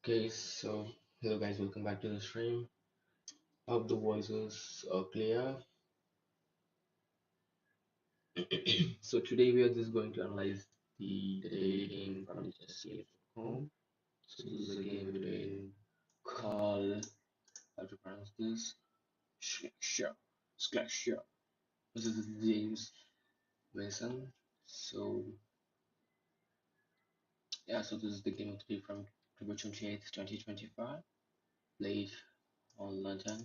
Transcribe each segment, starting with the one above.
Okay, so hello guys, welcome back to the stream. Hope the voice is clear. So today we are just going to analyze the daily game from chessgame.com. So this is a game between Carl, how to pronounce this? Schlecher, Schlecher versus James Mason. So yeah, so this is the game of the day from October 28th, 2025. Played on London,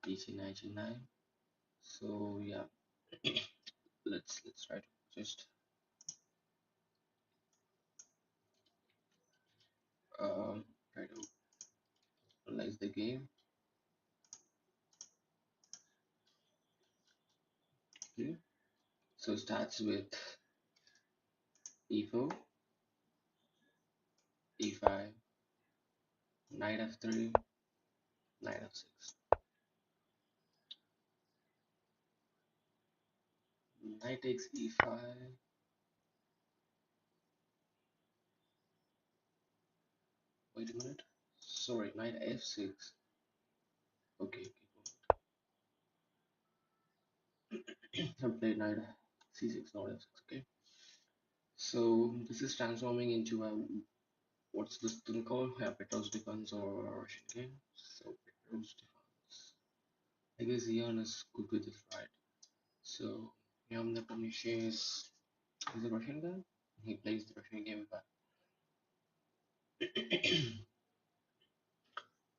1899. So yeah, let's try to just try to analyze the game. Okay, so it starts with e4, e5, knight f3, knight f6, knight takes e5. Wait a minute, sorry, knight f6. Okay, I played knight c6, not f6. Okay, so this is transforming into a what's this thing called? Yeah, Petros defense or Russian game. So Petros defense. I guess Ian is good with this, right? So Yam Nepomuchet is a Russian guy. He plays the Russian game, but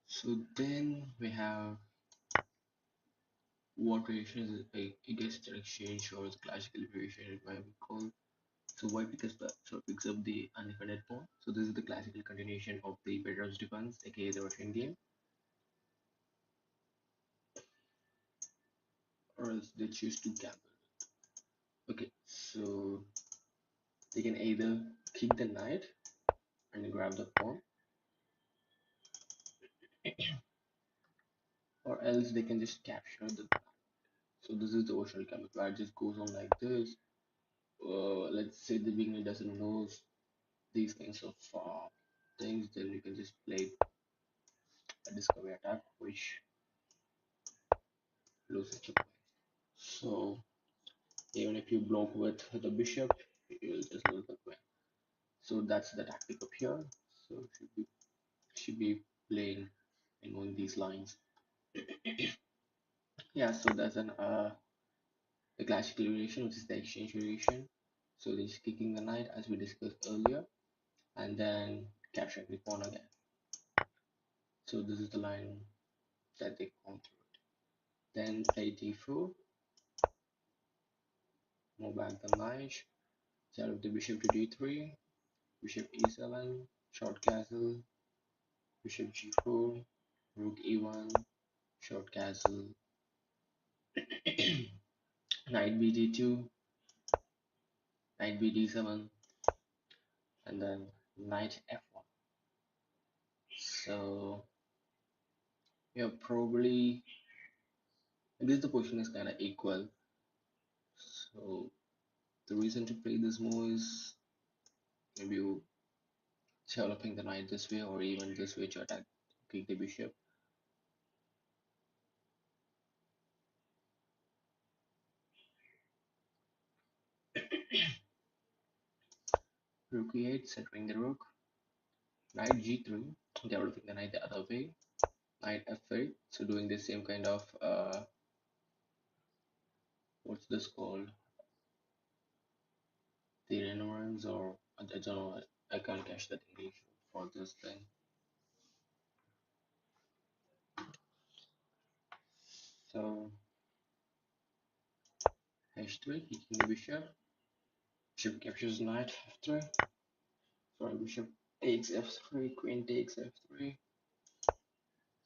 so then we have what variation is a guess exchange or the classical variation it might be called. So white picks up the undefended pawn. So this is the classical continuation of the Petrov's defense, aka the Russian game, or else they choose to gamble. Okay, so they can either kick the knight and grab the pawn, or else they can just capture the knight. So this is the original gambit where it just goes on like this. Let's say the beginner doesn't know these kinds of things, then you can just play a discovery attack, which loses your point. So even if you block with the bishop, you'll just lose the queen. So that's the tactic up here. So should be playing and knowing these lines. Yeah, so that's an the classical variation, which is the exchange variation. So this kicking the knight as we discussed earlier, and then capturing the pawn again. So this is the line that they come through. Then play d4, move back the knight, set up the bishop to d3, bishop e7, short castle, bishop g4, rook e1, short castle, knight bd2, knight bd7, and then knight f1. So yeah, probably I guess the position is kind of equal. So the reason to play this move is maybe you developing the knight this way or even this way to attack kick the bishop. Rook e8, centering the rook. Knight g3, developing the knight the other way. Knight f8, so doing the same kind of what's this called? The renaissance, or I don't know. I can't catch that English for this thing. So h3, kicking the bishop. Bishop captures knight f3. Sorry, bishop takes f3. Queen takes f3.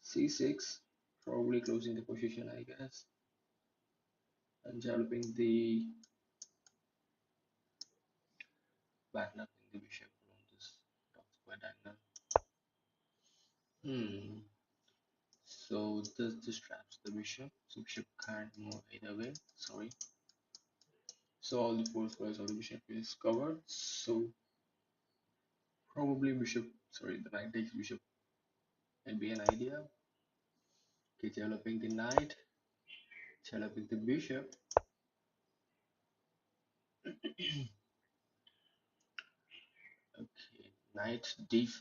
c6, probably closing the position, I guess, and developing the backnapping the bishop along this top square diagonal. So this traps the bishop, so bishop can't move either way. Sorry. So all the four squares of the bishop is covered. So probably bishop Sorry, the knight takes bishop may be an idea. Okay, developing the knight, developing the bishop. Okay, knight d5,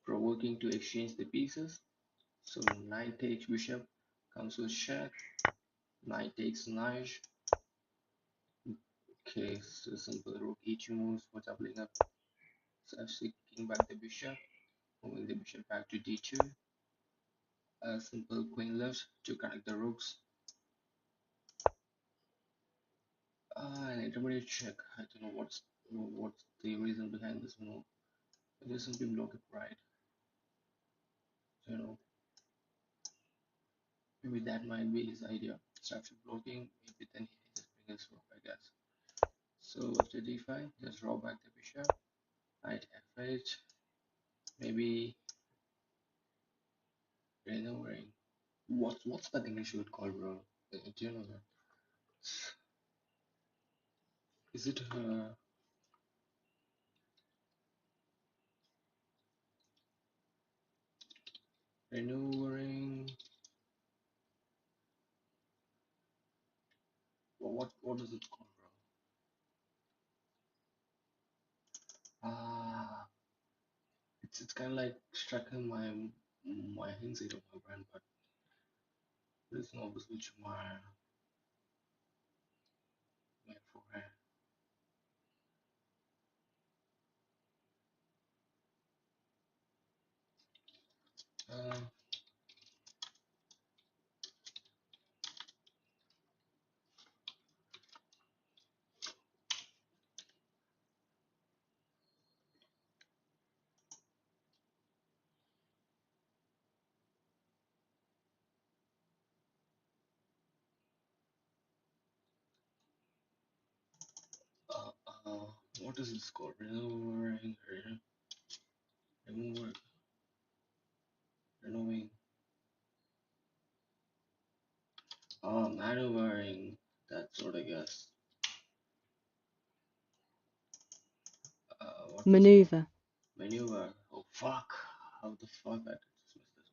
provoking to exchange the pieces. So knight takes bishop, comes with check, knight takes knight. Okay, so simple rook e2 moves for doubling up. So actually kicking back the bishop, moving the bishop back to d2. A simple queen left to connect the rooks. An intermediate check. I don't know what's the reason behind this move. It is simply block it right. So, maybe that might be his idea. Starts with blocking, maybe then he just brings his rook, I guess. So after d5, just draw back the bishop. Knight f8. Maybe maneuvering. What's that English word called, bro? Do you know that? Is it maneuvering? What is it called, bro? It's kind of like striking my hindsight of my brain, but there's no obviously to my forehead. Uh, uh, uh, what is this called? Removing, removing. Maneuvering. That's what I guess. What was it called? Maneuver. Maneuver. Oh fuck! How the fuck I just missed this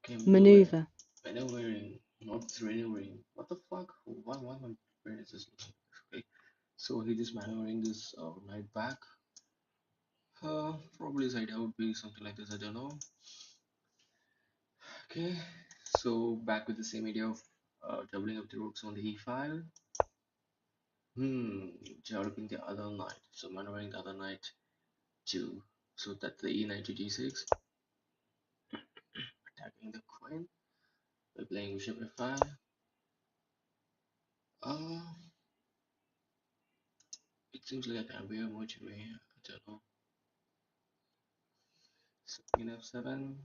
one? Okay, maneuver. Maneuver. Maneuvering, not maneuvering. What the fuck? Why my brain is just looking at this? Okay, so he just maneuvering this knight back. Probably his idea would be something like this. I don't know. Okay, so back with the same idea of doubling up the rooks on the e file. Developing the other knight. So maneuvering the other knight too. So that's the e knight to g6. Attacking the queen by playing bishop f5. Uh, it seems like I can be a much way. I don't know. So queen f7.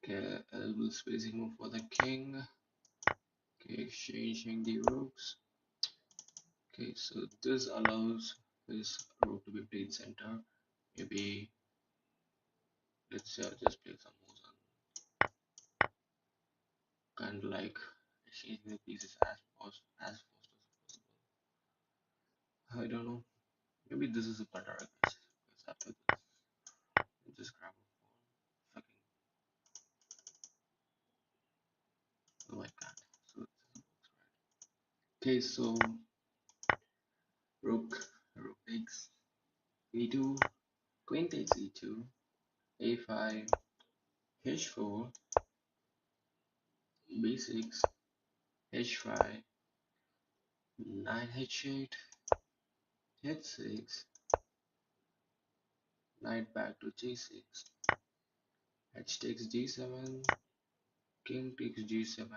Okay, elbow spacing move for the king. Okay, exchanging the rooks. Okay, so this allows this rook to be played center. Maybe let's just play some moves and kind of like exchanging the pieces as fast as possible. I don't know. Maybe this is a better, I guess. Because after this, I'll just grab a phone. Fucking, oh, I can't. So this works, right? Okay, so rook, rook takes e2, queen takes e2, a5, h4, b6, h5, knight h8, h6, knight back to g6, h takes g7, king takes g7,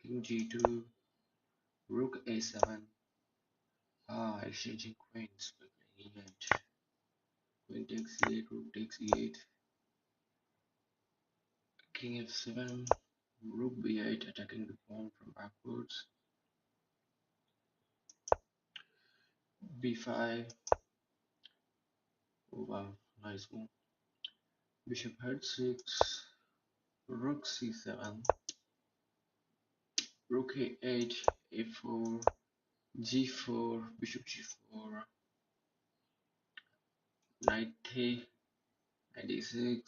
king g2, rook a7. Exchanging queens by playing e8. Queen takes e8, rook takes e8, king f7, rook b8, attacking the pawn from backwards, b5. Oh wow, nice move. Bishop h6, rook c7, rook a8, a4, g4, bishop g4, knight a, knight a6,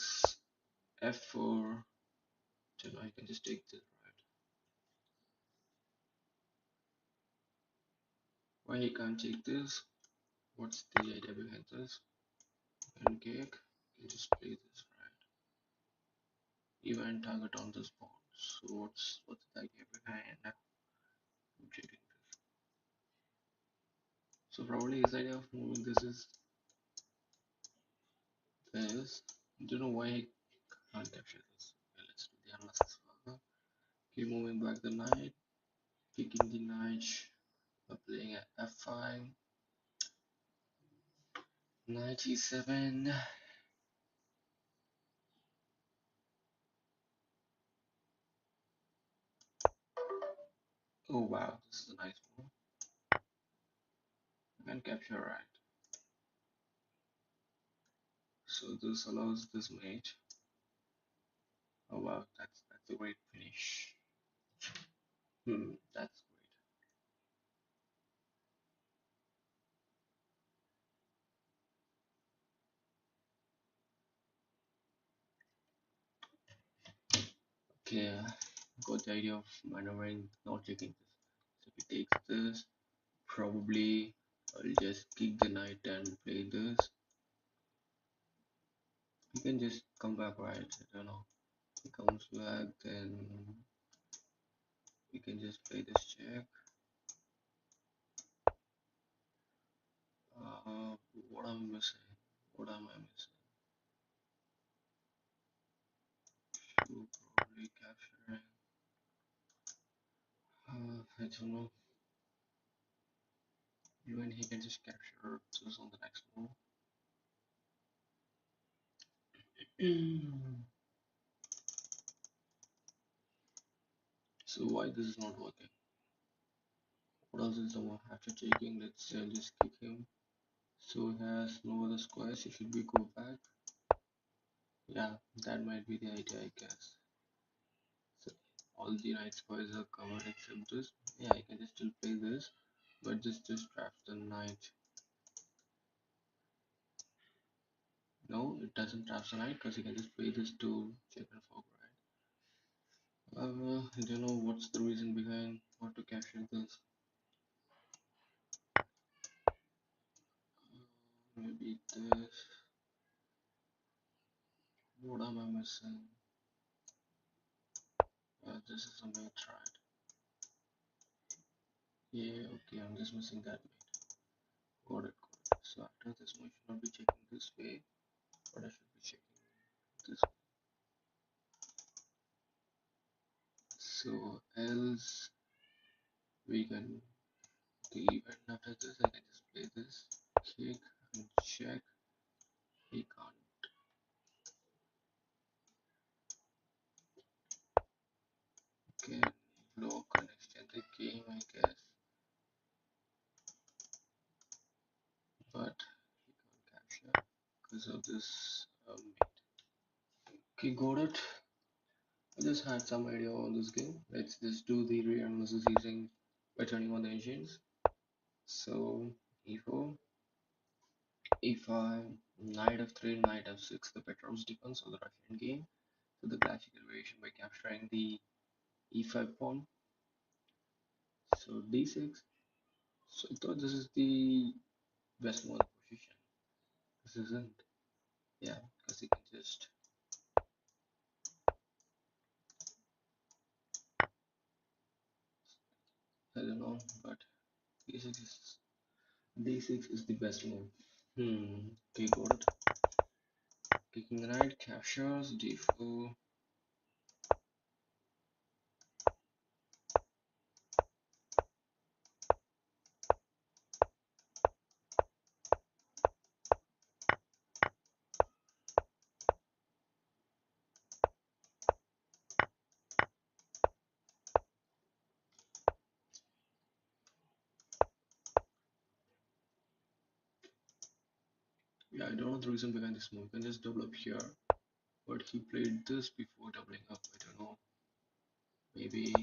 f4. So now I can just take this, right? Why he can't take this? What's the idea behind this? Pancake. You can just play this, right? Even target on this pawn. So what's the idea behind checking this? So probably his idea of moving this is this. Don't know why he can't capture this. Okay, let's do the analysis further. Okay, moving back the knight, picking the knight, playing at f5, knight e7. Oh wow, this is a nice move. I can capture, right? So this allows this mate. Oh wow, that's a great finish. That's great. Okay, got the idea of maneuvering, not taking this. So if he takes this, probably I'll just kick the knight and play this. You can just come back, right? I don't know. He comes back, then we can just play this check. Uh, what am I missing? What am I missing? So probably capturing. I don't know. Even he can just capture this on the next move. So why this is not working? What else is the one after taking? Let's say I'll just kick him. So he has no other squares. He should be go back. Yeah, that might be the idea, I guess. So all the knight squares are covered except this. Yeah, I can just still play this, but just traps the knight. No, it doesn't trap the knight because you can just play this to check and fork, right? I don't know what's the reason behind not to capture this. Maybe this. What am I missing? This is a mate, right? Yeah, okay, I'm just missing that mate. Got it, got it. So after this one, I should not be checking this way, but I should be checking this way. So else we can the event after this, I can just play this, kick and check. He can't. Can block and extend the game, I guess, but he can't capture because of this mate. Okay, got it. I just had some idea on this game. Let's just do the reanalysis using by turning on the engines. So e4, e5, knight f3, knight f6, the Petrov's defense of the Russian game. So the classical variation by capturing the e5 pawn. So d6. So I thought this is the best move position. This isn't. Yeah, because you can just, I don't know, but d6 is the best move. Okay, got it. Kicking the knight, captures, d4. Yeah, I don't know the reason behind this move. You can just double up here, but he played this before doubling up. I don't know. Maybe,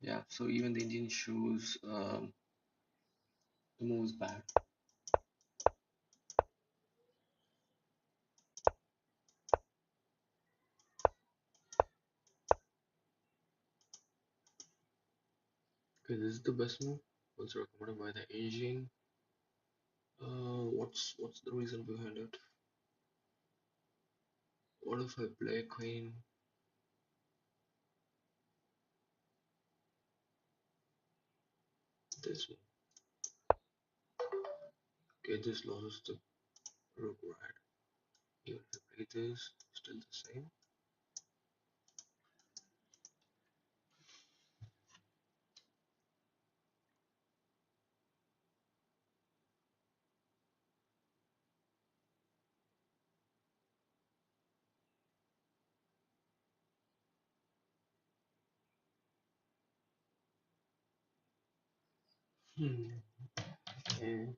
yeah. So even the engine shows the move is bad. Okay, this is the best move. Also recommended by the engine. What's the reason behind it? What if I play queen? This one. Okay, this loses the rook, right? Even if I play this, still the same. Hmm. Okay.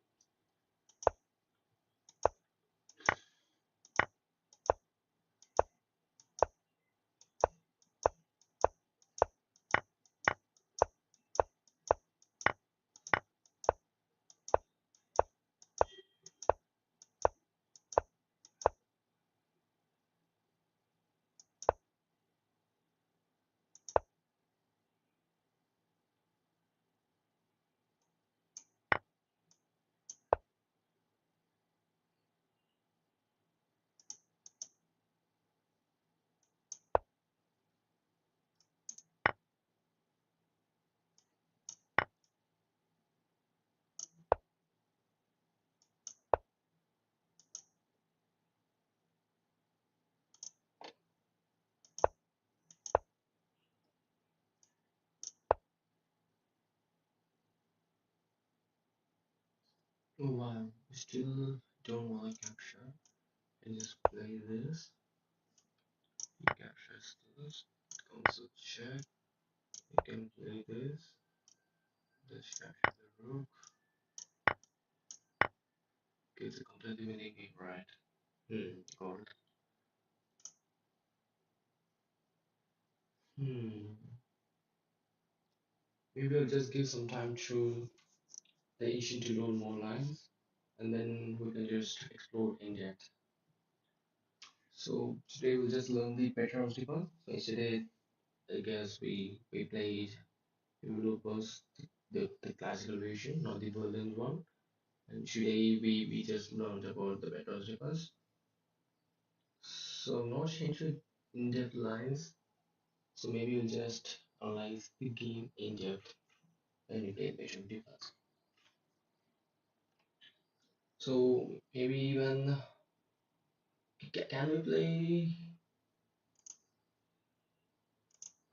Oh wow, still don't want to capture. And just play this. He captures this. Comes a check. You can play this. This capture the rook. Okay, it's a completely winning game, right? Got it. Hmm. Maybe I'll just give some time to the Asian to learn more lines, and then we can just explore in depth. So today we'll just learn the Petros defense. So yesterday, I guess we played Europa's the classical version, not the Berlin one. And today we just learned about the Petros defense. So not into in-depth lines. So maybe we'll just analyze the game in depth when we play Petros defense. So maybe even can we play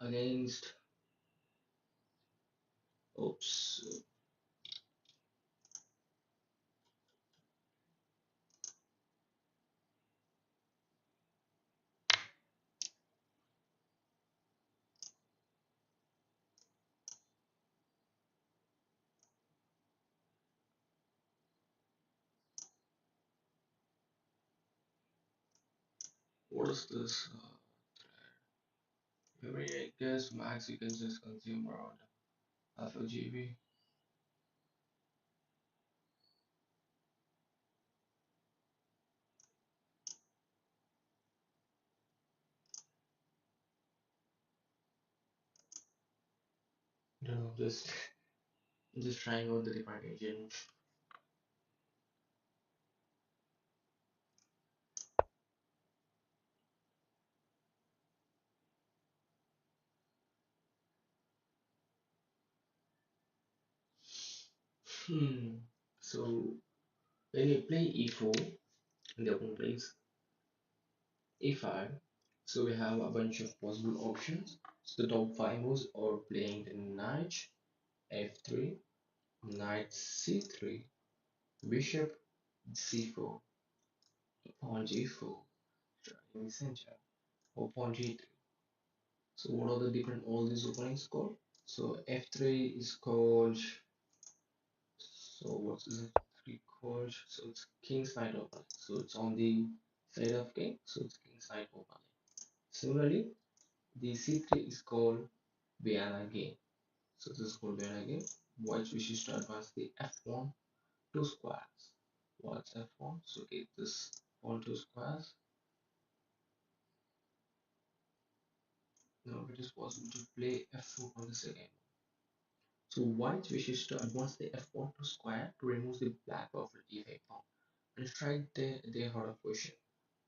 against? Oops. What is this? Maybe I guess max you can just consume around half a GB. No, just trying out the different agent. Hmm. So when you play e4, and the opponent plays a5, so we have a bunch of possible options. So the top five moves are playing the knight f3, knight c3, bishop c4, pawn g4, trying center, or pawn g3. So what are the different all these openings called? So f3 is called. So what's this f3 called? So it's king's knight open. So it's on the side of king. So it's king's knight open. Similarly, the c3 is called Vienna game. So this is called Vienna game. White wishes to advance the f1 two squares. What's f1? So okay, this on two squares. Now it is possible to play f4 on the second. So white wishes to advance the f1 to square to remove the black of e5 pawn and strike the harder position.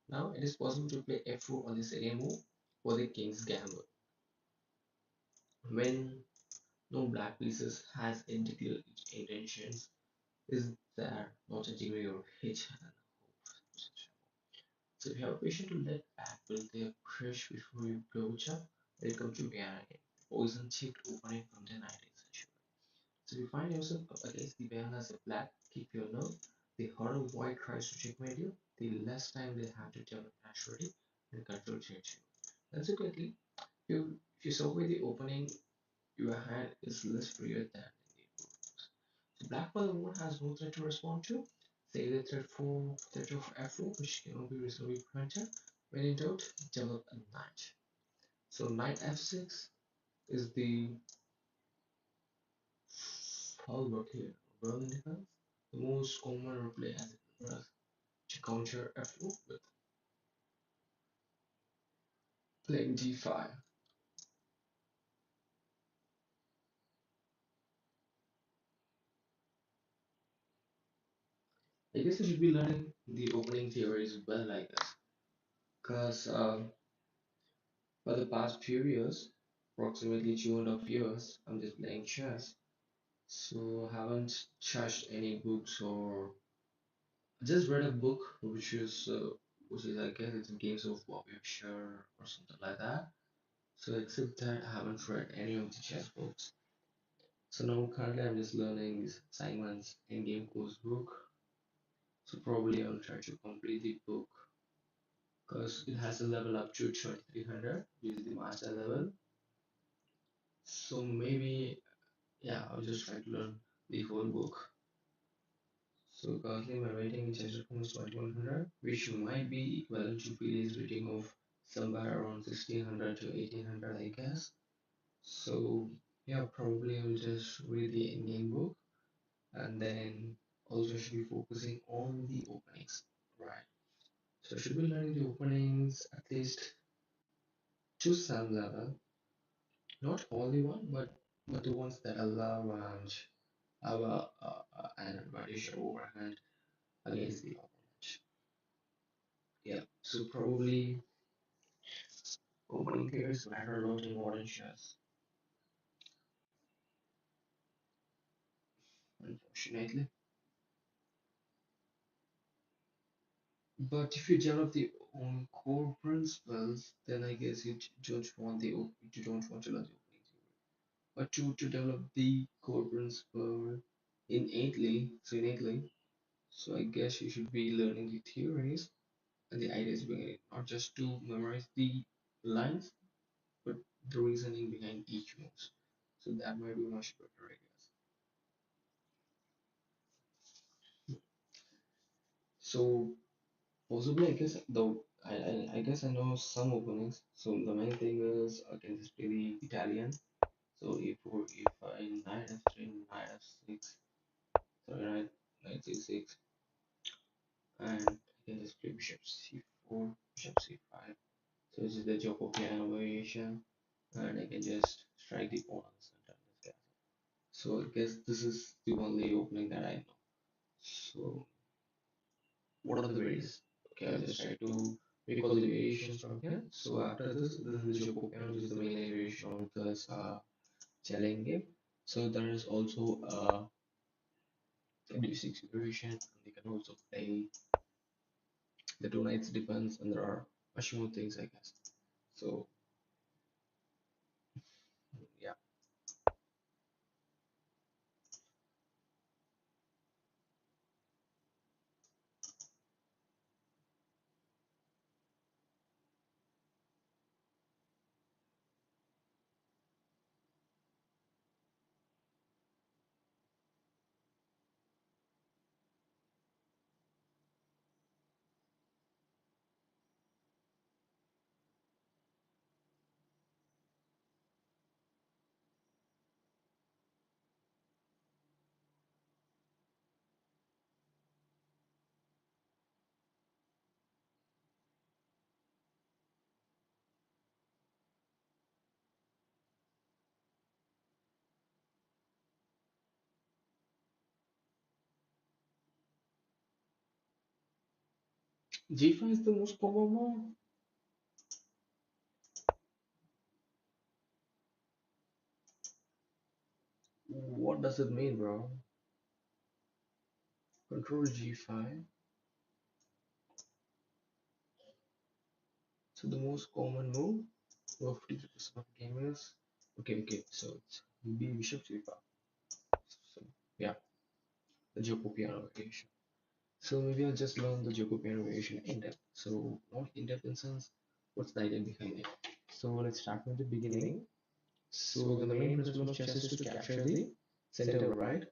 Now it is possible to play f4 on the second move for the king's gambit. When no black pieces has identical intentions, is there not a degree of hitch and hope? So if you have a patient to let back build their brush before you approach up, welcome to Vienna again. Poison chipped opening from the 19th century. So if you find yourself up against the Vienna as a black, keep your nerve. The harder white tries to checkmate you, the less time they have to develop naturally and control change you. Consequently, if you survey the opening, your hand is less freer than in the rules. So black by the moment has no threat to respond to. Say the threat of f4, which cannot be reasonably prevented. When in doubt, develop a knight. So knight f6 is the hallmark here. Berlin defense, the most common replay as it was to counter f4 with playing d5. I guess you should be learning the opening theories well, I guess, because for the past few years, approximately 2.5 years, I'm just playing chess. So haven't touched any books or just read a book which is I guess it's Games of Warwickshire or something like that. So except that I haven't read any of the chess books. So now currently I'm just learning Simon's Endgame course book. So probably I'll try to complete the book because it has a level up to 2300, which is the master level. So maybe yeah, I'll just try to learn the whole book. So currently my rating in ChessRecon is 2100, which might be equivalent to Pele's rating of somewhere around 1600 to 1800, I guess. So yeah, probably I will just read the in-game book and then also should be focusing on the openings, right? So I should be learning the openings at least to some level, not all the one, but the ones that allow and have an advantage or overhand against the opponent. Yeah, so probably opening pairs matter a lot in modern chess, unfortunately. But if you develop the own core principles, then I guess you don't want to learn the opening theory. But to develop the core principle innately, so I guess you should be learning the theories and the ideas behind it, not just to memorize the lines, but the reasoning behind each move. So that might be much better, I guess. So possibly, I guess though I guess I know some openings. So the main thing is I can just play the Italian. So e4, e5, knight f3, knight f6, sorry, knight c6, and I can just play bishop c4, bishop c5. So this is the Jacobian variation, and I can just strike the pawn on the center of this castle. So I guess this is the only opening that I know. So what are the various? Okay, I'll just try to recall the variations from here. So after this is the Jokopiano, which is the main variation of this challenge game. So there is also a D6 variation, and they can also play the two knights defense, and there are much more things, I guess. So yeah. G5 is the most common one. What does it mean, bro? Control G5. So the most common move for 50% of gamers. Okay. So it's B Bishop C5. So yeah, the Jacobian variation. So maybe I'll just learn the Jacobian variation in depth. So not in depth in sense, what's the idea behind it? So let's start from the beginning. So the main principle of chess is to capture the center, right?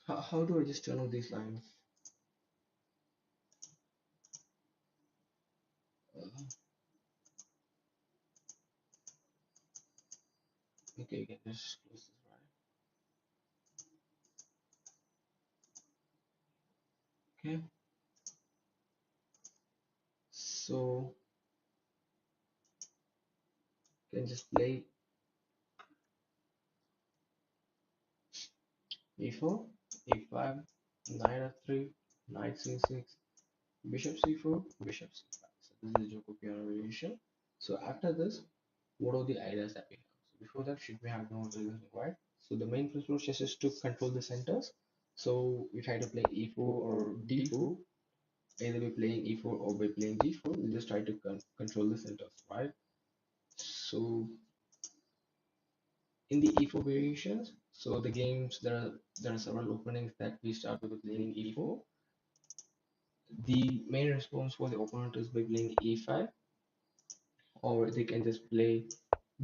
How do I just turn off these lines? Uh, okay, again, just close this, right? Okay, so you can just play e4, e5, knight f3, knight c6, bishop c4, bishop c5. So this is the Jacobian variation. So after this, what are the ideas that we have? So before that, should we have no reason, right? So the main principle of chess is to control the centers. So we try to play e4 or d4, either by playing e4 or by playing d4. We just try to control the centers, right? So in the e4 variations, so the games there are several openings that we start with playing e4. The main response for the opponent is by playing e5, or they can just play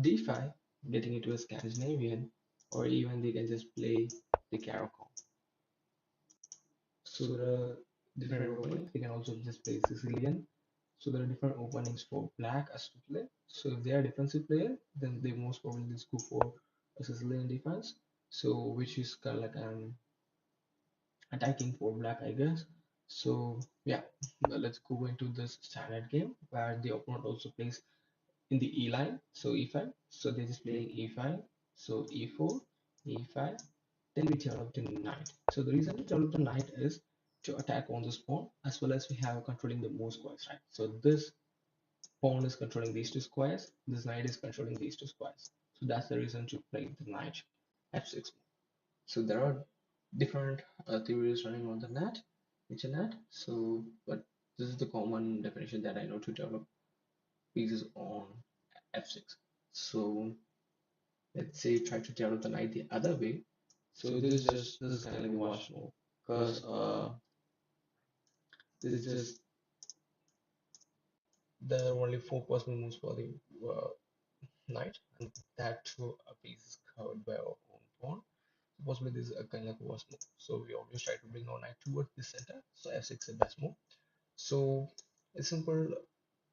d5, getting into a Scandinavian, or even they can just play the Caracol. So there are different openings. They can also just play Sicilian. So there are different openings for black as to play. So if they are defensive player, then they most probably just go for a Sicilian defense. So which is kind of like an attacking for black, I guess. So yeah, let's go into this standard game where the opponent also plays in the E line, so E5. So they're just playing E5, so E4, E5. Then we develop the knight. So the reason to develop the knight is to attack on this pawn as well as we have controlling the more squares, right? So this pawn is controlling these two squares, this knight is controlling these two squares. So that's the reason to play the knight f6. So there are different theories running on the net, internet. So, but this is the common definition that I know to develop pieces on f6. So let's say try to develop the knight the other way. So this is kind of like the watch move because this is just there are only four possible moves for the uh, knight, and that too a piece is covered by our own pawn. Possibly this is a kind of like a watch move. So we always try to bring our knight towards the center. So f6 is the best move. So a simple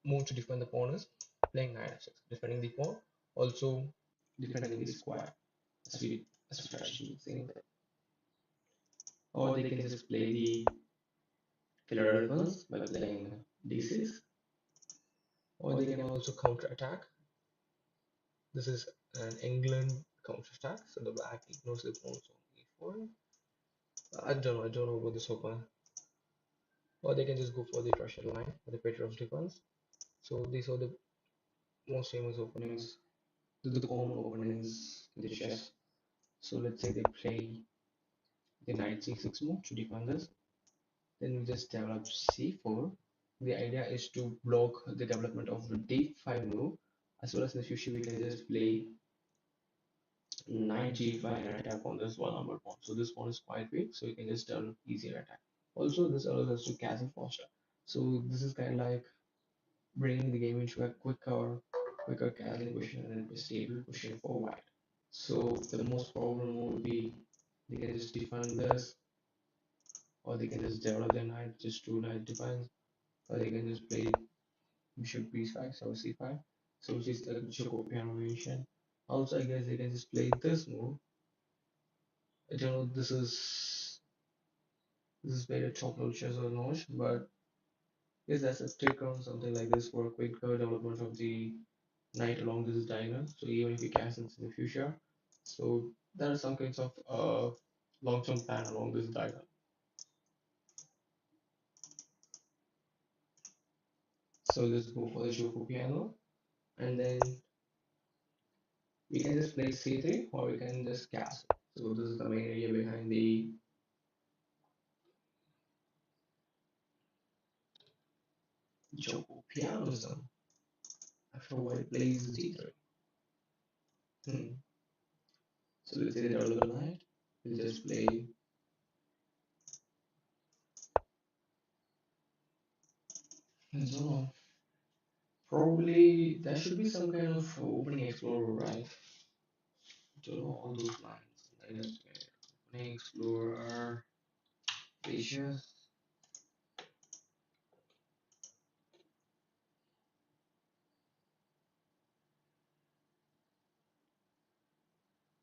move to defend the pawn is playing knight f6, defending the pawn, also defending the square, as we traditionally saying that. Or they can just play the killer defense by playing d6, or they can also counter attack. This is an England counter attack, so the black ignores the pawns on e4. I don't know about this opener. Or they can just go for the Russian line, the Petrov's defense. So these are the most famous openings, the common openings in the chess. So let's say they play the knight c6 move to defend this. Then we just develop c4. The idea is to block the development of the d5 move, as well as in the future we can just play knight g5 and attack on this one number pawn. So this pawn is quite weak, so you can just develop easier attack. Also, this allows us to castle faster. So this is kind of like bringing the game into a quicker castling position and a stable position for white. So the most probable move would be they can just defend this, or they can just develop their knight, just two knight defense, or they can just play bishop b5 or c5. So which is the Jacobian variation. Also, I guess they can just play this move. I don't know. This is very top level chess or not, but yes, that's a trick on something like this for a quicker development of the knight along this diagonal. So even if you cancel in the future, so there are some kinds of long-term plan along this diagonal. So let's go for the Choco piano, and then we can just play C3 or we can just castle. So this is the main area behind the Choco pianism. After white plays D3. Hmm. So let's say the early night. We'll just play. I don't know. Probably there should be some kind of opening explorer, right? Don't know all those lines. Let's play opening explorer, spacious.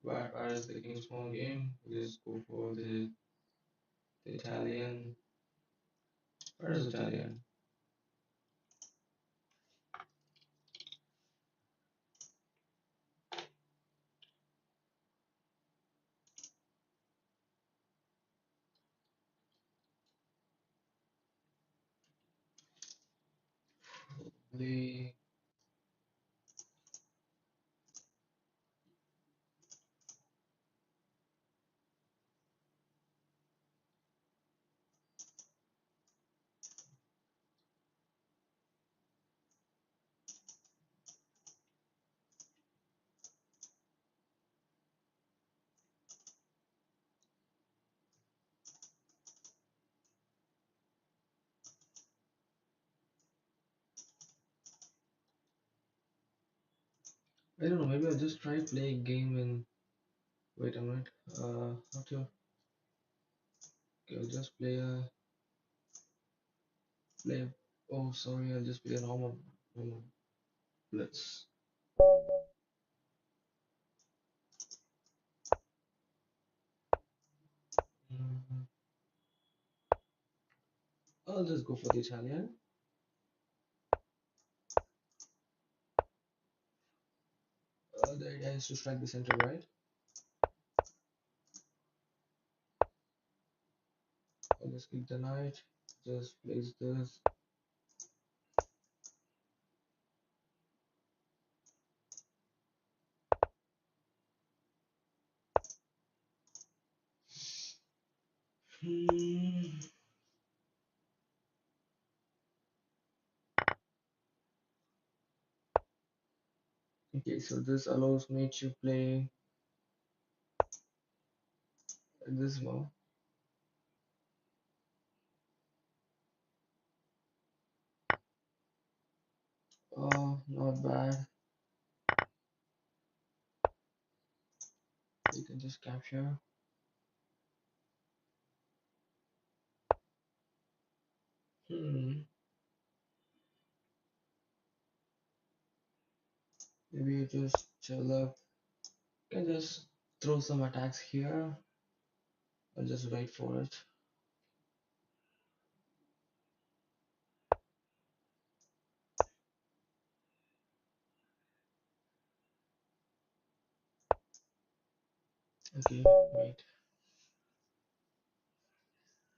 Where is the king small game? Let's go for the Italian. Where is Italian? The I don't know. Maybe I'll just try play a game in. Wait a minute. How to? Okay, I'll just play. Oh, sorry. I'll just play a normal blitz. Mm, I'll just go for the Italian. The idea is to strike the center, right? I'll just keep the knight. Just place this. Hmm. Okay, so this allows me to play this one. Oh, not bad. You can just capture. Hmm. Maybe you just chill up. You can just throw some attacks here. I'll just wait for it. Okay, wait.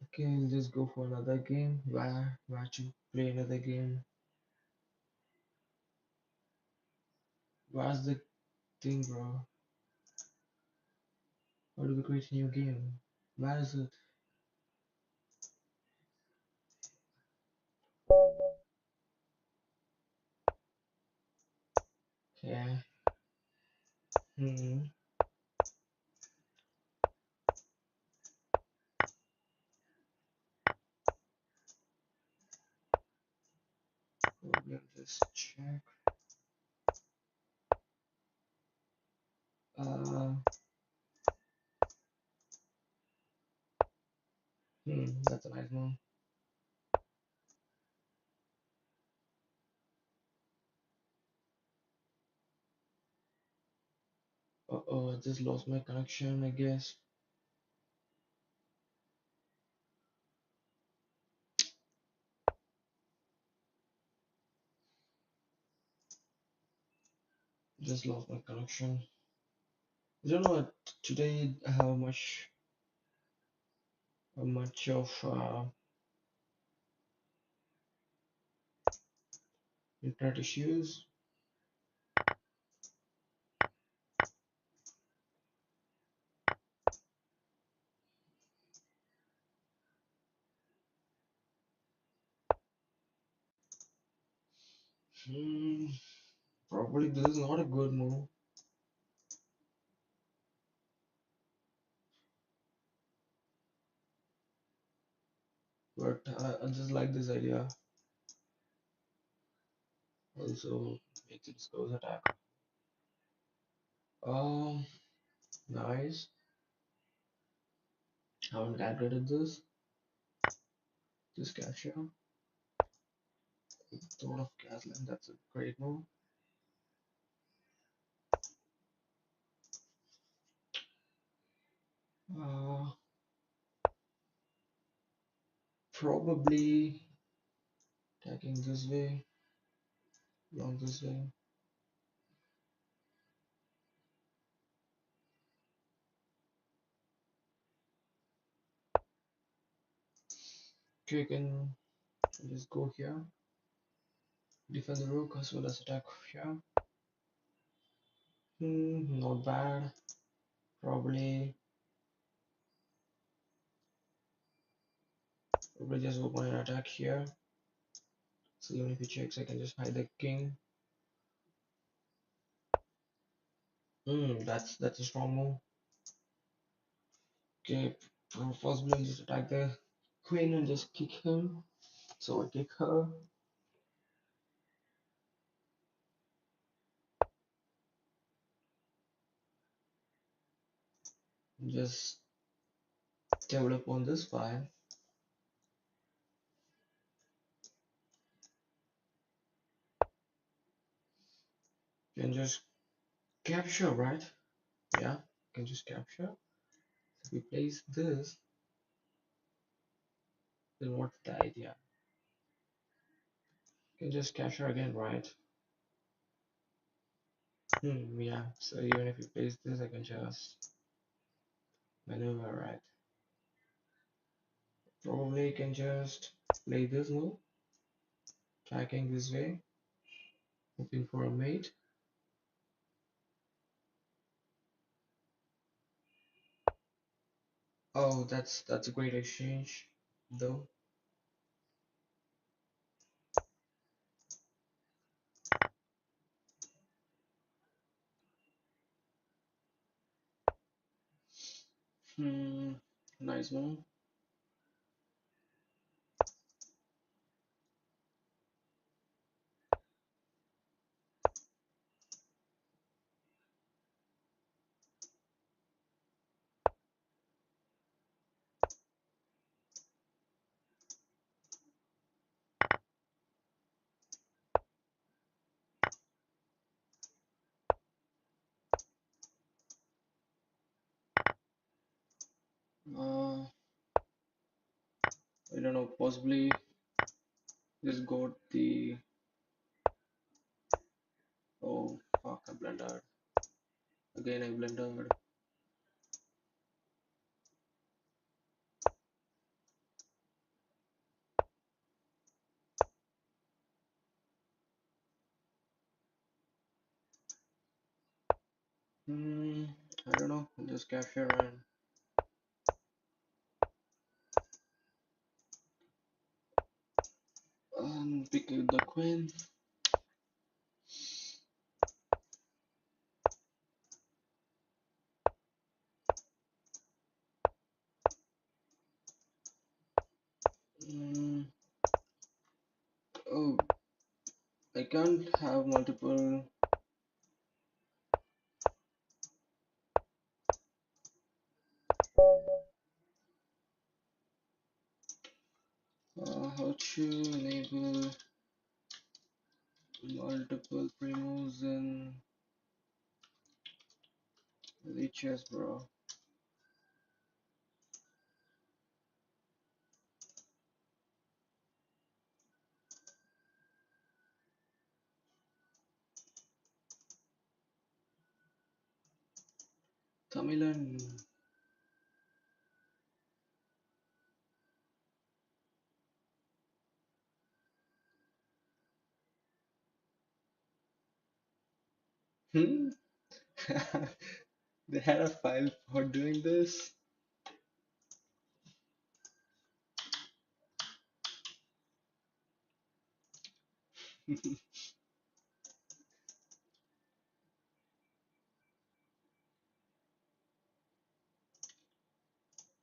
Okay, I'll just go for another game. Where to play another game? Where's the thing, bro? How do we create a new game? Where is it? Yeah. Hmm. Let me just check. Uh. That's a nice one. Uh-oh, I just lost my connection, I guess. Just lost my connection. I don't know what today how much of internet issues. Hmm, probably this is not a good move, but I just like this idea. Also makes it goes attack. Um, nice. Haven't calculated this. This cashier. Thought of Gasland. That's a great move. Uh, probably attacking this way, along this way. Okay, you can just go here, defend the rook as well as attack here. Not bad. Probably, probably just open an attack here. So even if he checks, I can just hide the king. That's a strong move. Okay, possibly just attack the queen and just kick him. So I kick her. Just develop on this file. You can just capture, right? Yeah, you can just capture. If we place this, then what's the idea? You can just capture again, right? Yeah, so even if you place this, I can just maneuver, right? Probably you can just play this move, attacking this way, hoping for a mate. Oh, that's a great exchange, though. Hmm, nice move. Uh, I don't know, possibly just got the. Oh, fuck, I blundered. Again, I blundered. Hmm, I don't know, just capture and pick up the queen. Mm, oh, I can't have multiple. How to enable multiple primos in chess, bro? Tamilan. Hmm? They had a file for doing this.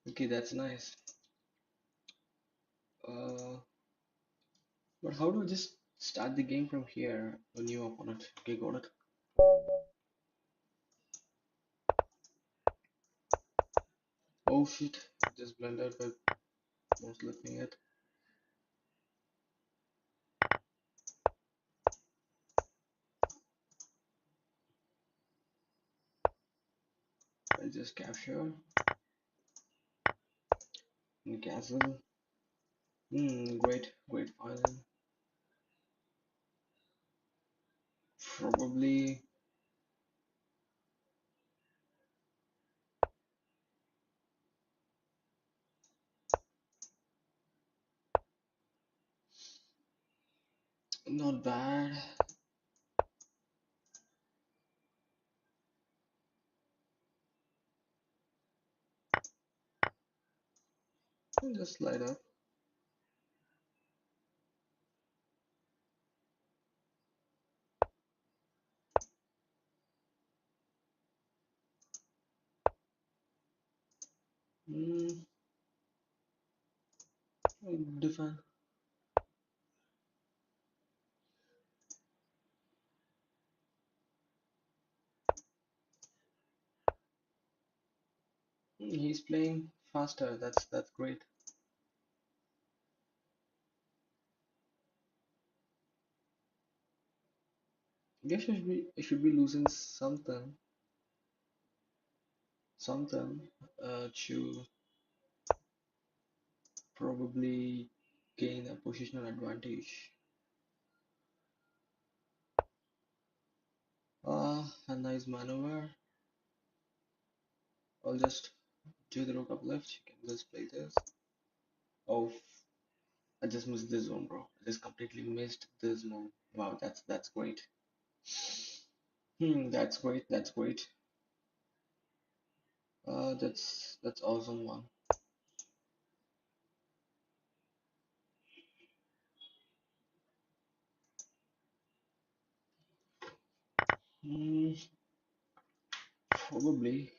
Okay, that's nice. Uh, but how do I just start the game from here? A new opponent. Okay, got it. Oh shit, just blended by not lifting it. I just capture and cancel. Great, great filing. Probably not bad. Just slide up. Hmm, defend. He's playing faster. That's great. Guess I should be losing something to probably gain a positional advantage. A nice maneuver. I'll just do the rook uplift. You can just play this. Oh, I just missed this zone, bro. I just completely missed this zone. Wow, that's great. That's great. That's great. That's awesome one. Hmm, probably.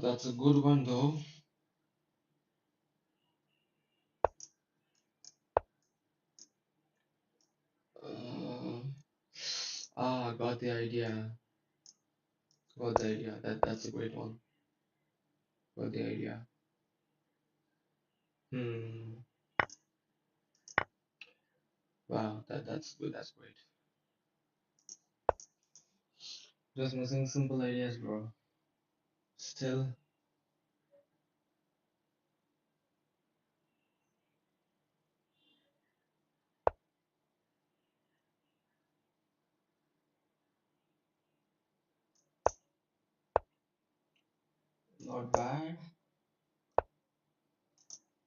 That's a good one though. Uh, got the idea. Got the idea. That's a great one. Got the idea. Hmm. Wow, that's good. That's great. Just missing simple ideas, bro. Still, not bad.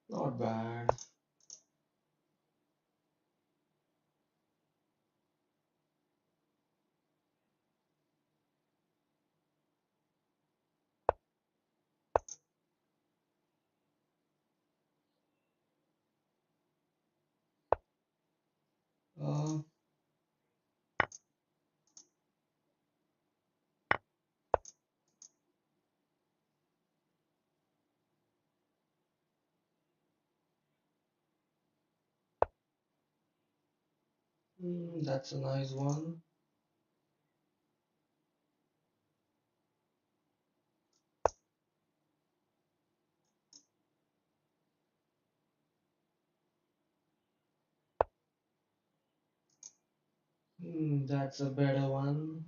Not bad. Uh, that's a nice one. That's a better one.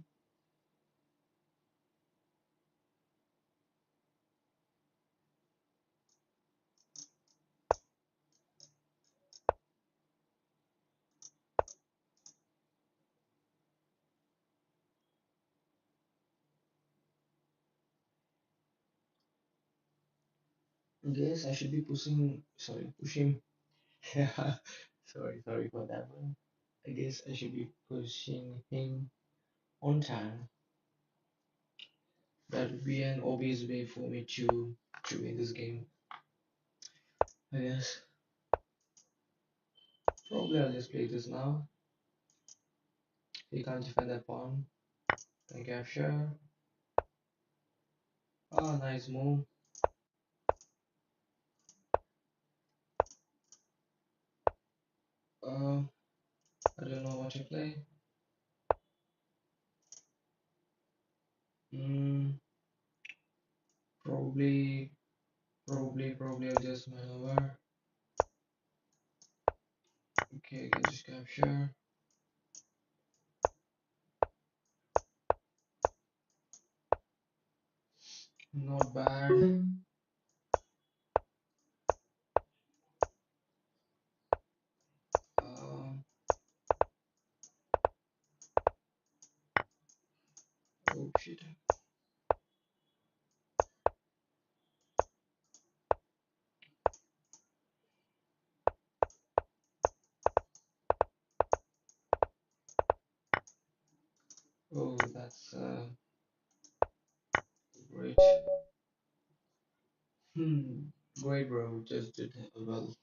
Guess I should be pushing. Yeah, sorry for that one. I guess I should be pushing him on time. That would be an obvious way for me to win this game. I guess probably I'll just play this now. He can't defend that pawn. Can capture. Ah, nice move. Uh, I don't know what to play. Hmm, probably, probably I'll just maneuver. Okay, I can just capture. Not bad. Um, oh shit. Oh, that's great. Hmm, great, bro. Just did well.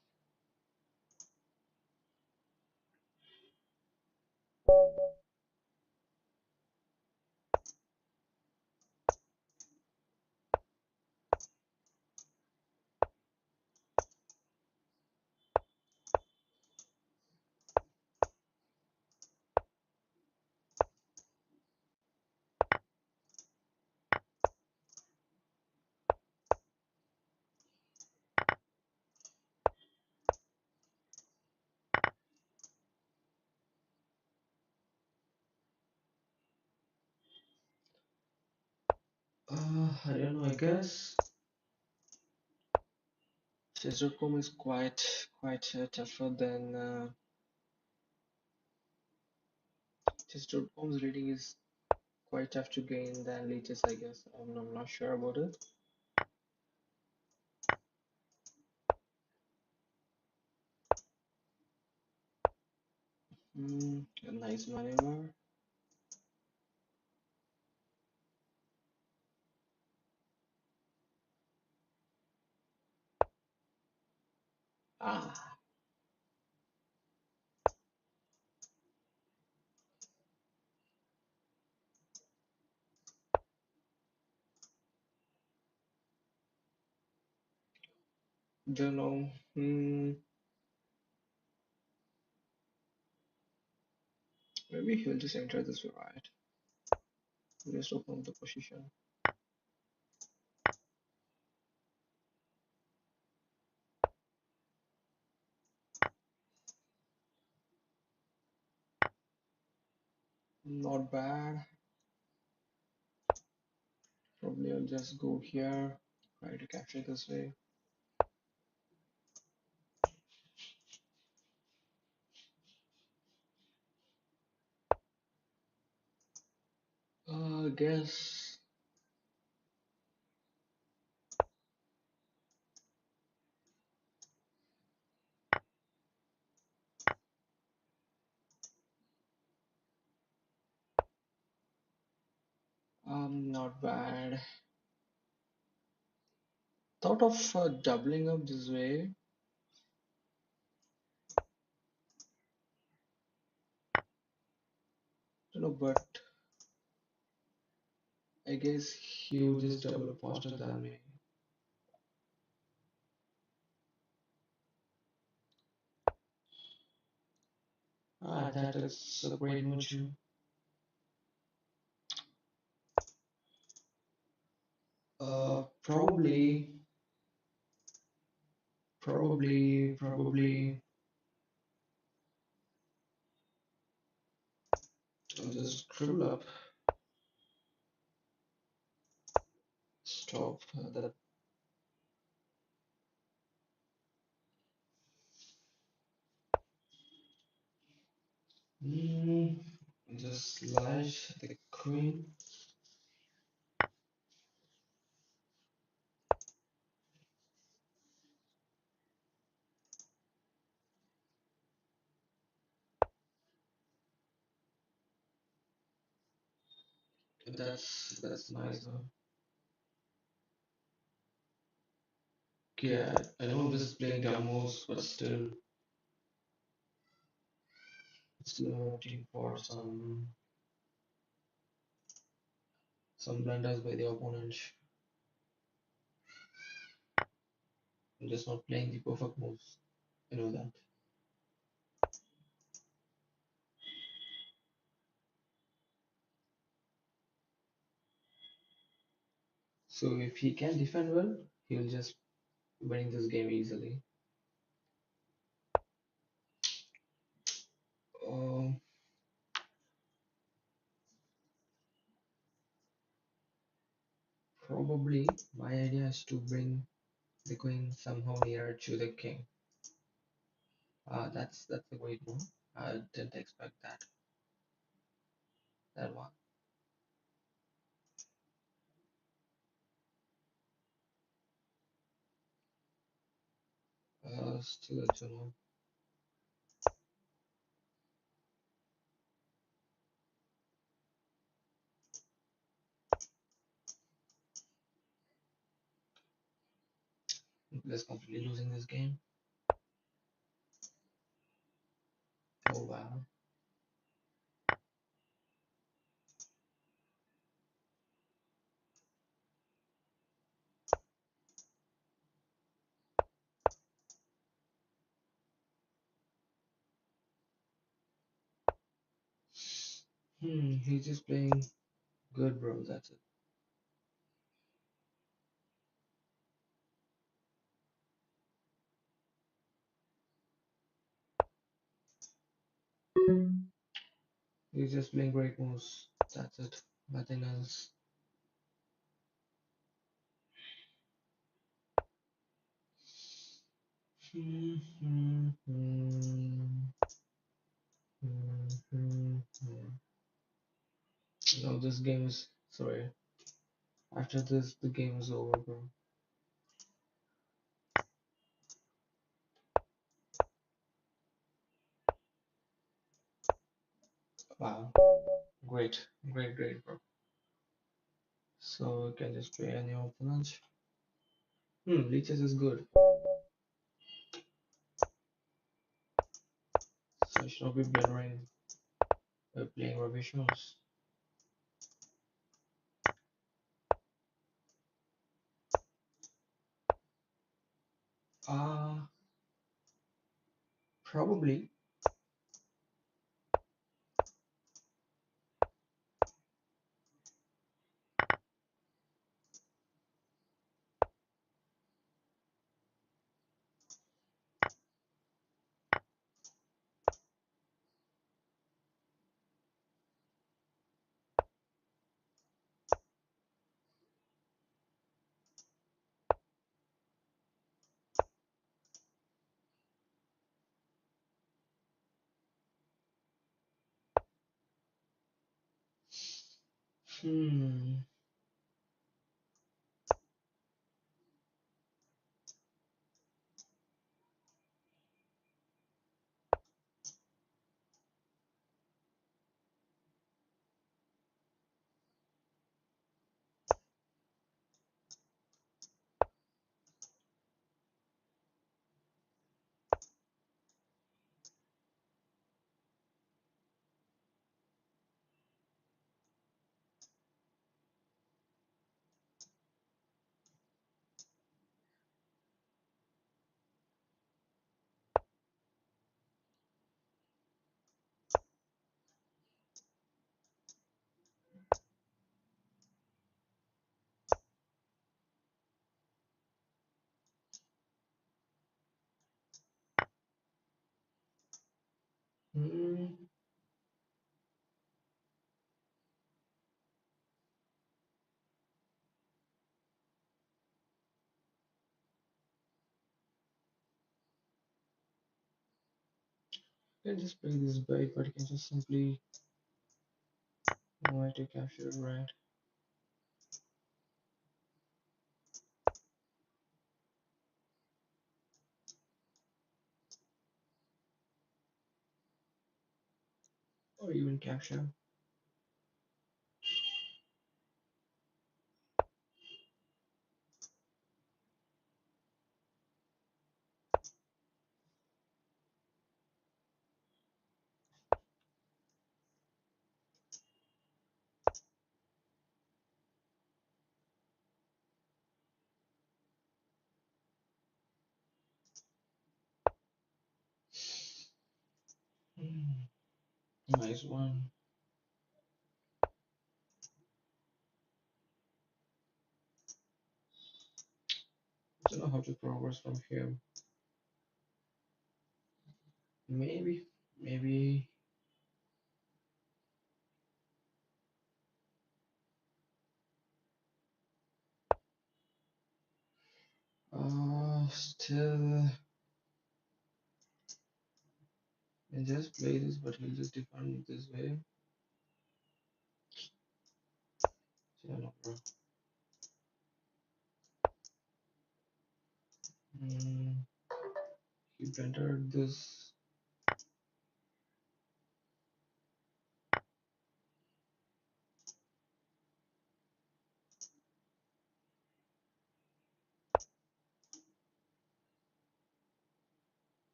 I don't know. I guess chess.com is quite tougher than chess.com's rating is quite tough to gain than latest. I guess I'm not sure about it. Hmm, a nice maneuver. Ah, don't know. Hmm, maybe he'll just enter this way, right? Just open the position. Not bad. Probably I'll just go here. Try to capture this way. Guess not bad. Thought of doubling up this way, but I guess he would just double up faster than me. Ah, that is a great move too. Probably, probably. I'll just scribble up. Stop that. Mm, just slide the queen. That's nice. Okay, I know this is playing demos, but still opting for some blunders by the opponent. I'm just not playing the perfect moves. I know that. So if he can defend well, he'll just win this game easily. Um, Probably my idea is to bring the queen somehow nearer to the king. That's a great move. I didn't expect that one. Still a two. Just completely losing this game. Oh wow. He's just playing good, bro. That's it. He's just playing great moves. That's it. Nothing else. Hmm, hmm, hmm, hmm, hmm, hmm. No, this game is sorry. After this, the game is over, bro. Wow, great, great, bro. So we can just play any opponent. Leeches is good. So I should not be blundering by playing rubbish moves. Uh, Probably. Hmm. Hmm. You can just play this bait, but you can just simply try to capture it right. Or even capture. Nice one. I don't know how to progress from here. Maybe, maybe. Still, I just play this, but he'll just defend this way. Yeah, no, bro. Mm, he entered this.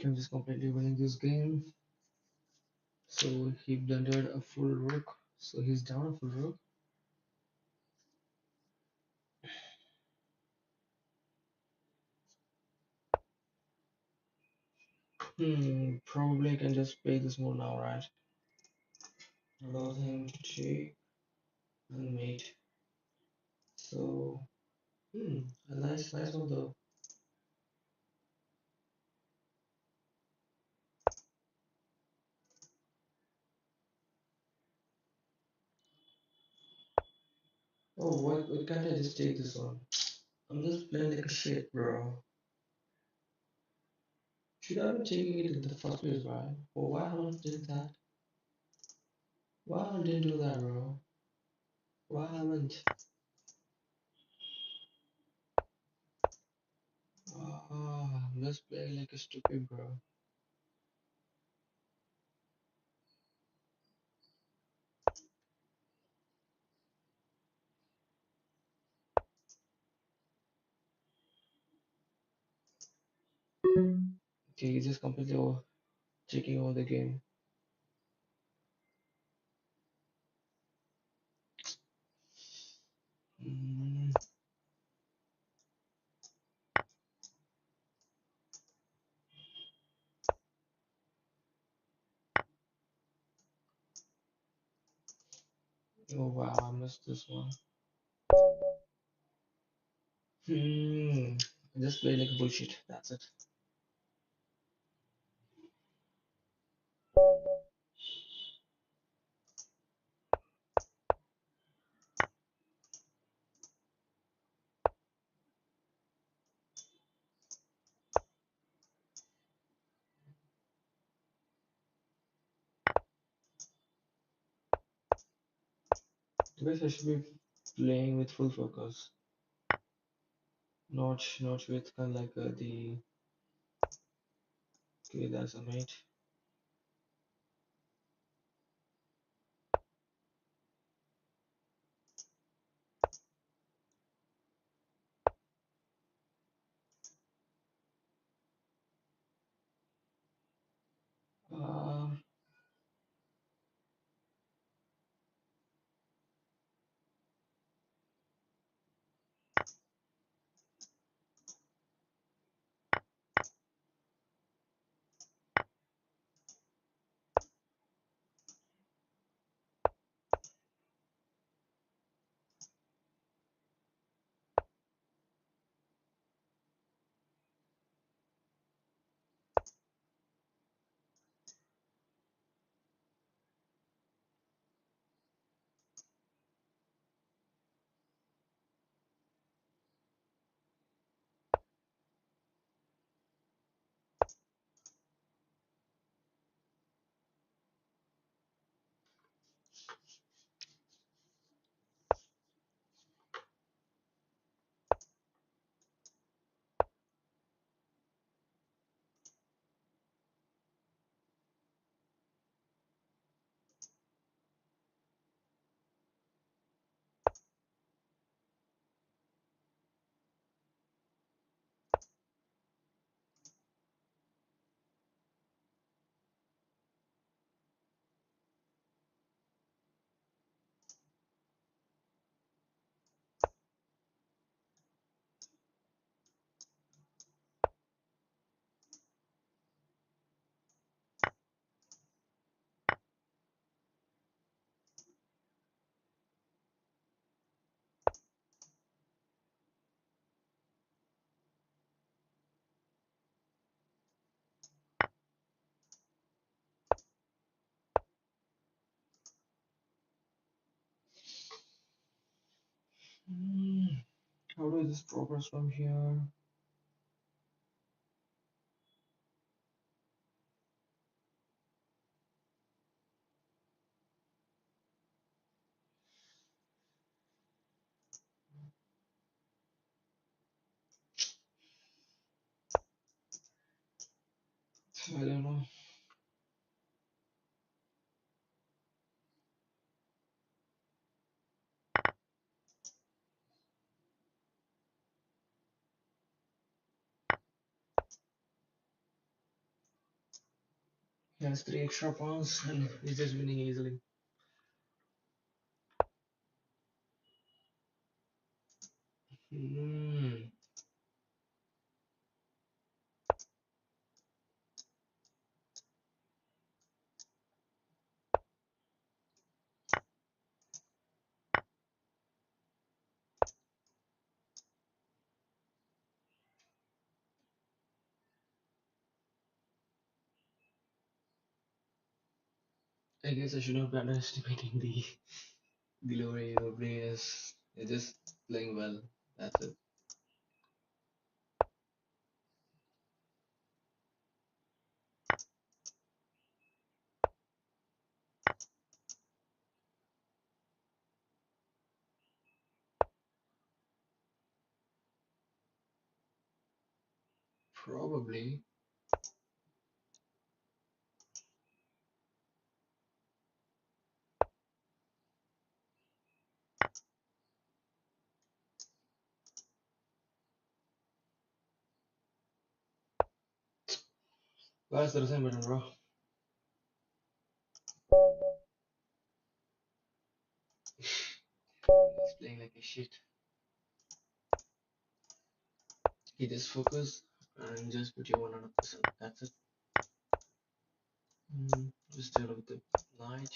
I'm just completely winning this game. So he blundered a full rook. So he's down a full rook. Probably I can just play this more now, right? Allow him to take and mate. So, a nice one though. Oh, why can't I just take this one? I'm just playing like a shit, bro. Should I have been taking it in the first place, right? Or why haven't I did that? Why haven't I didn't do that, bro? Why haven't? I'm just playing like a stupid, bro. Okay, he's just completely taking over the game. Mm, oh wow, I missed this one. Hmm, I just play like bullshit. That's it. I guess I should be playing with full focus, not with kind of like the okay, that's a mate. Um, How do this progress from here? I don't know. He has three extra pawns and he's just winning easily. Hmm. I guess I should not be underestimating the lower your brain is. You're just playing well. That's it. Probably. Where's the same button, bro? He's playing like a shit. He just focus and just put your 100%. That's it. Just deal with the knight.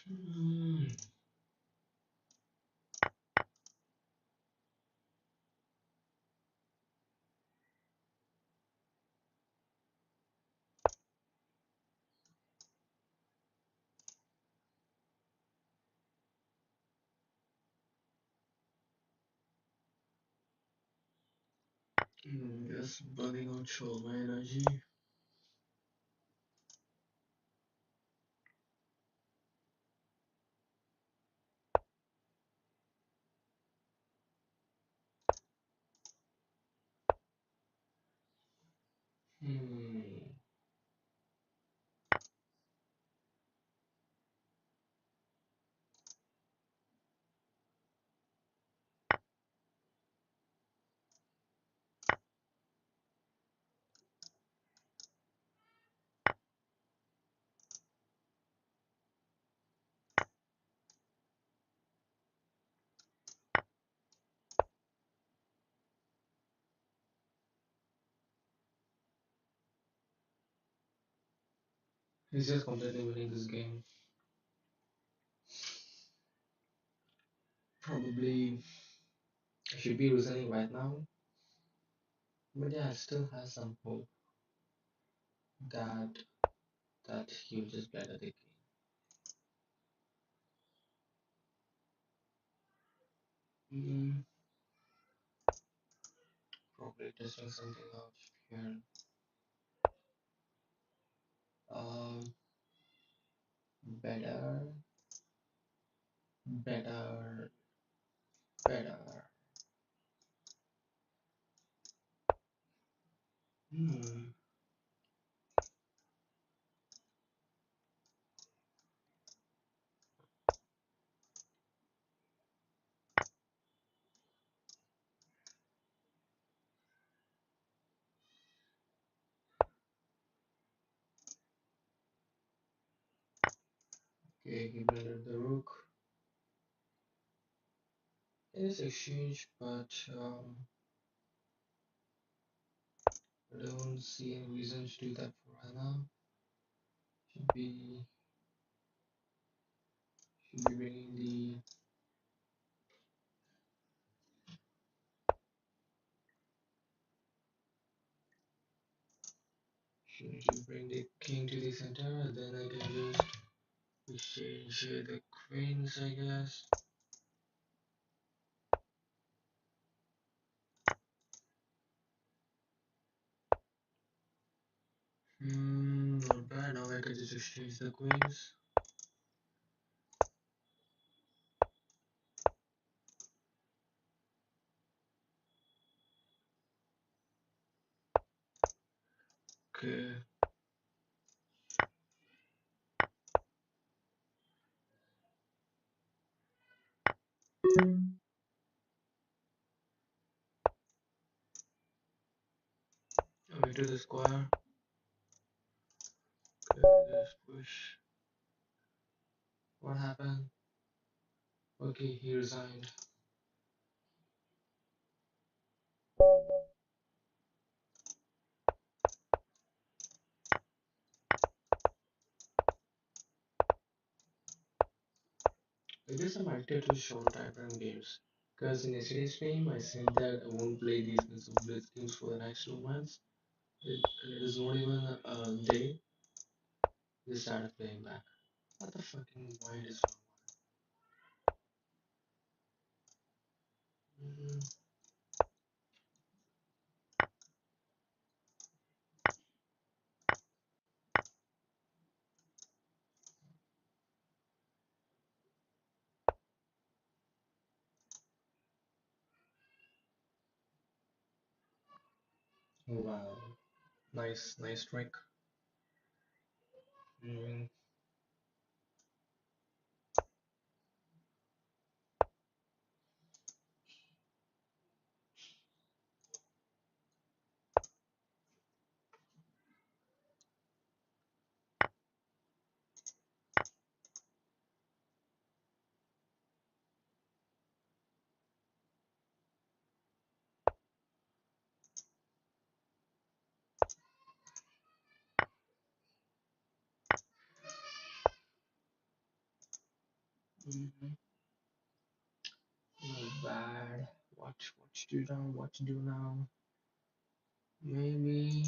Hmm. Just burning out show my energy. Hmm. He's just completely winning this game. Probably I should be resigning right now, but yeah, I still have some hope that he'll just get it again. Hmm. Probably testing something out here. Um, better, better, better. Hmm. Okay, he blended the rook. It is exchange, but I don't see any reason to do that for right now. Should be should be bringing the should to bring the king to the center, and then I can just exchange the queens, I guess. Not bad. Now I can just exchange the queens. Okay. Away to the square. Okay, just push. What happened? Okay, he resigned. I guess I'm addicted to short time frame games. Because in yesterday's stream, I said that I won't play these kinds of blitz games for the next 2 months. It is not even a day. They started playing back. What the fucking mind is wrong? Wow, nice trick. Mm, mhm. Not bad. What to do now? What to do now? Maybe.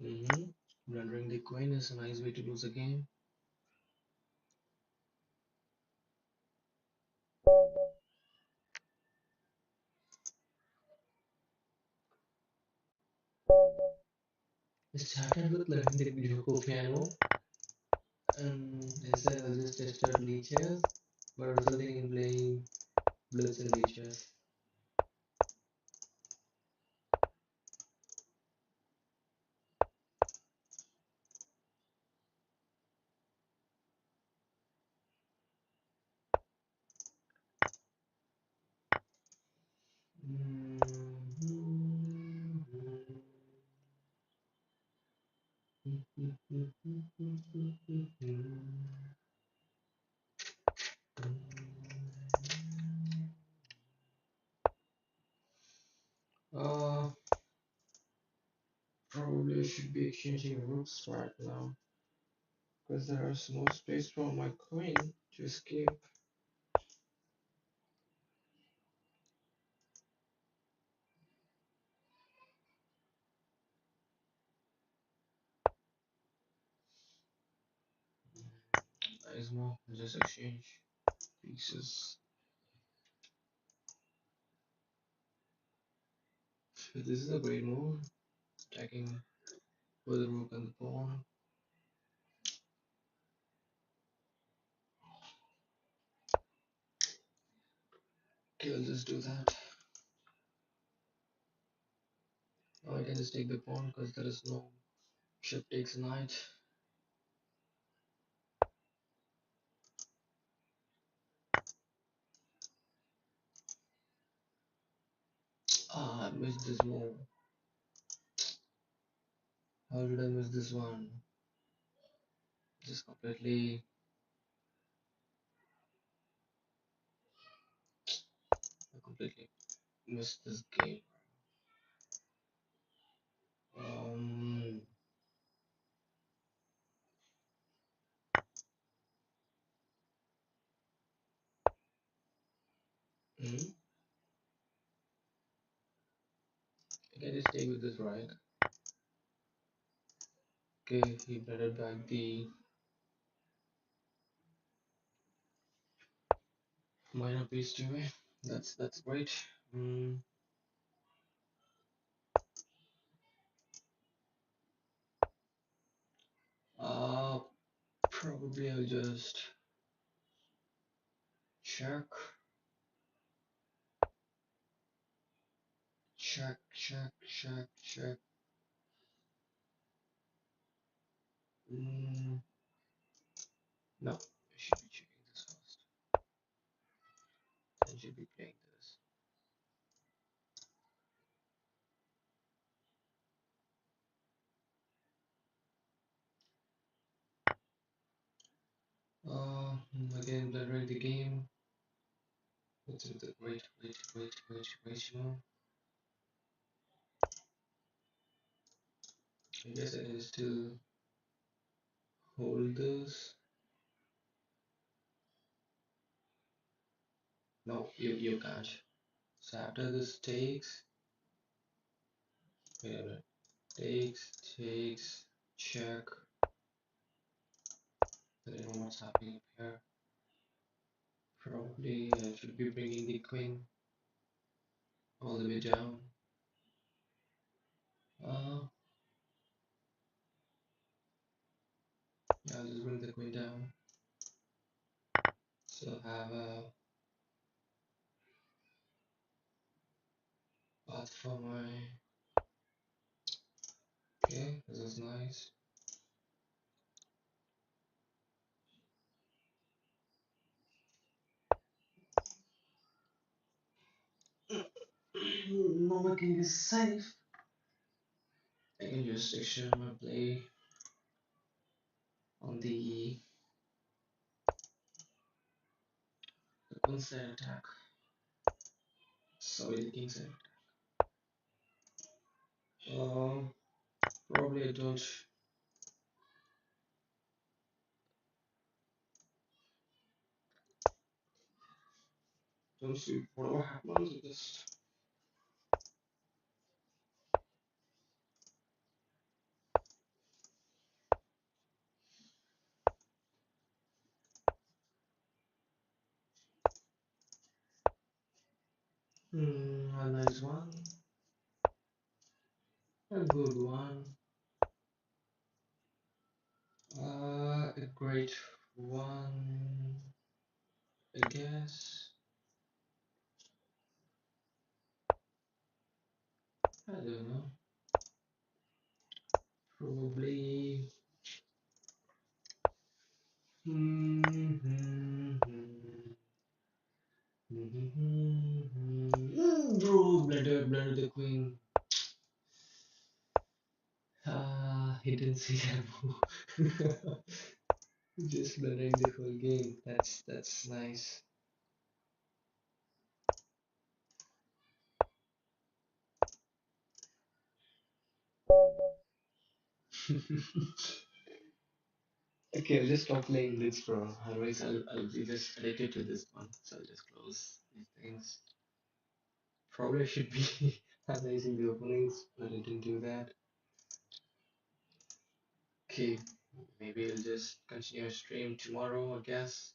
Mm-hmm. Rendering the coin is a nice way to lose a game. I started with learning the Yoko piano, and instead I just tested leeches, but resulting in playing blitz and leeches. Uh, Probably I should be exchanging rooks right now, because there is no space for my queen to escape. Nice move, just exchange pieces. This is a great move, attacking with the rook and the pawn. Okay, I'll just do that. Now I can just take the pawn because there is no ship takes knight. Ah, I missed this move. How did I miss this one? Just completely, I completely missed this game. Um, hmm? I can just stay with this, right? Okay, he blended back the minor piece to me. That's great. Mm, uh, Probably I'll just check, check. Mm, no, I should be checking this first. I should be playing this. Again, blurring the game. Let's do the wait, you know. I guess I can still hold this. No, you can't. So after this wait a minute, takes, check. I don't know what's happening up here. Probably I should be bringing the queen all the way down. Uh, yeah, I'll just bring the queen down. So have a path for my. Okay, this is nice. Now my king is safe. I can just extend my play on the queen side attack. Sorry, the king side. Uh, Probably I don't see whatever happens. Just a nice one, a good one, a great one, I guess. I don't know. Probably. Bro, blender the queen. He didn't see that move. Just blending the whole game. That's nice. Okay, I'll just stop playing Blitz Pro. Otherwise, I'll be just addicted to this one. So I'll just close these things. Probably I should be analyzing the openings, but I didn't do that. Okay, maybe I'll just continue stream tomorrow, I guess.